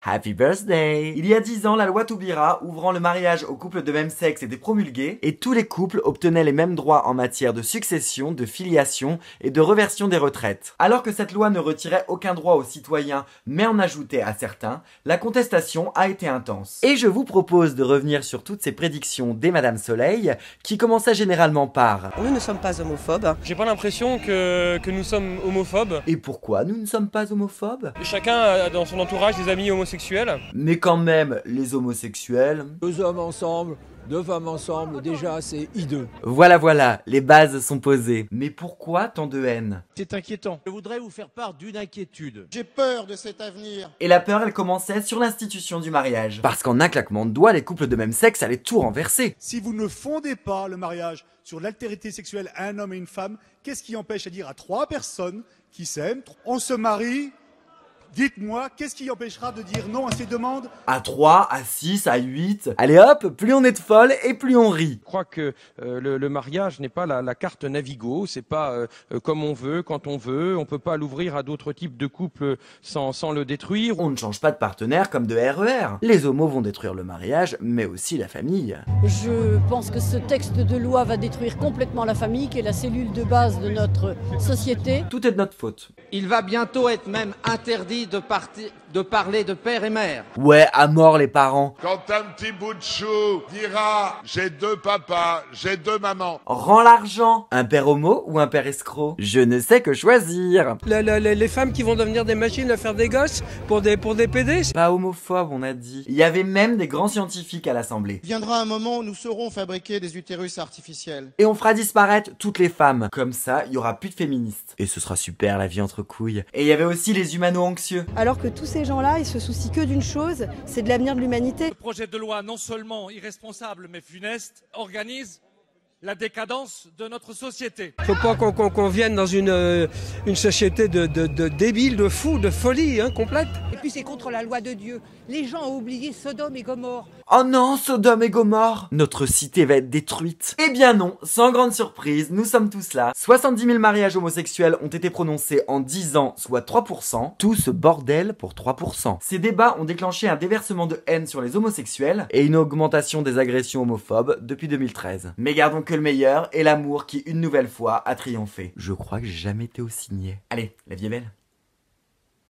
Happy birthday! Il y a 10 ans, la loi Taubira, ouvrant le mariage aux couples de même sexe, était promulguée et tous les couples obtenaient les mêmes droits en matière de succession, de filiation et de reversion des retraites. Alors que cette loi ne retirait aucun droit aux citoyens, mais en ajoutait à certains, la contestation a été intense. Et je vous propose de revenir sur toutes ces prédictions dès Madame Soleil, qui commençaient généralement par Nous ne sommes pas homophobes. J'ai pas l'impression que nous sommes homophobes. Et pourquoi nous ne sommes pas homophobes? Chacun a dans son entourage des amis homosexuels. Mais quand même, les homosexuels... Deux hommes ensemble, deux femmes ensemble, déjà c'est hideux. Voilà, les bases sont posées. Mais pourquoi tant de haine? C'est inquiétant. Je voudrais vous faire part d'une inquiétude. J'ai peur de cet avenir. Et la peur, elle commençait sur l'institution du mariage. Parce qu'en un claquement de doigts, les couples de même sexe allaient tout renverser. Si vous ne fondez pas le mariage sur l'altérité sexuelle à un homme et une femme, qu'est-ce qui empêche à dire à trois personnes qui s'aiment, on se marie? Dites-moi, qu'est-ce qui empêchera de dire non à ces demandes? À 3, à 6, à 8. Allez hop, plus on est de folle et plus on rit. Je crois que le mariage n'est pas la carte Navigo, c'est pas comme on veut, quand on veut. On peut pas l'ouvrir à d'autres types de couples sans le détruire. On ne change pas de partenaire comme de RER. Les homos vont détruire le mariage, mais aussi la famille. Je pense que ce texte de loi va détruire complètement la famille, qui est la cellule de base de notre société. Tout est de notre faute. Il va bientôt être même interdit de parler de père et mère. Ouais, à mort les parents. Quand un petit bout de chou dira « j'ai deux papas, j'ai deux mamans ». Rends l'argent. Un père homo ou un père escroc? Je ne sais que choisir. Les femmes qui vont devenir des machines à faire des gosses pour des PD. Pas homophobe, on a dit. Il y avait même des grands scientifiques à l'Assemblée. Viendra un moment où nous saurons fabriquer des utérus artificiels. Et on fera disparaître toutes les femmes. Comme ça, il y aura plus de féministes. Et ce sera super, la vie entre couilles. Et il y avait aussi les humano-anxieux. Alors que tous ces gens-là, ils se soucient que d'une chose, c'est de l'avenir de l'humanité. Le projet de loi, non seulement irresponsable mais funeste, organise la décadence de notre société. Faut pas qu'on vienne dans une société de débiles, de fous, de folie complète. Et puis c'est contre la loi de Dieu. Les gens ont oublié Sodome et Gomorrhe. Oh non, Sodome et Gomorrhe! Notre cité va être détruite. Eh bien non, sans grande surprise, nous sommes tous là. 70 000 mariages homosexuels ont été prononcés en 10 ans, soit 3%. Tout ce bordel pour 3%. Ces débats ont déclenché un déversement de haine sur les homosexuels et une augmentation des agressions homophobes depuis 2013. Mais gardons que le meilleur et l'amour qui, une nouvelle fois, a triomphé. Je crois que j'ai jamais été aussi niais. Allez, la vie est belle.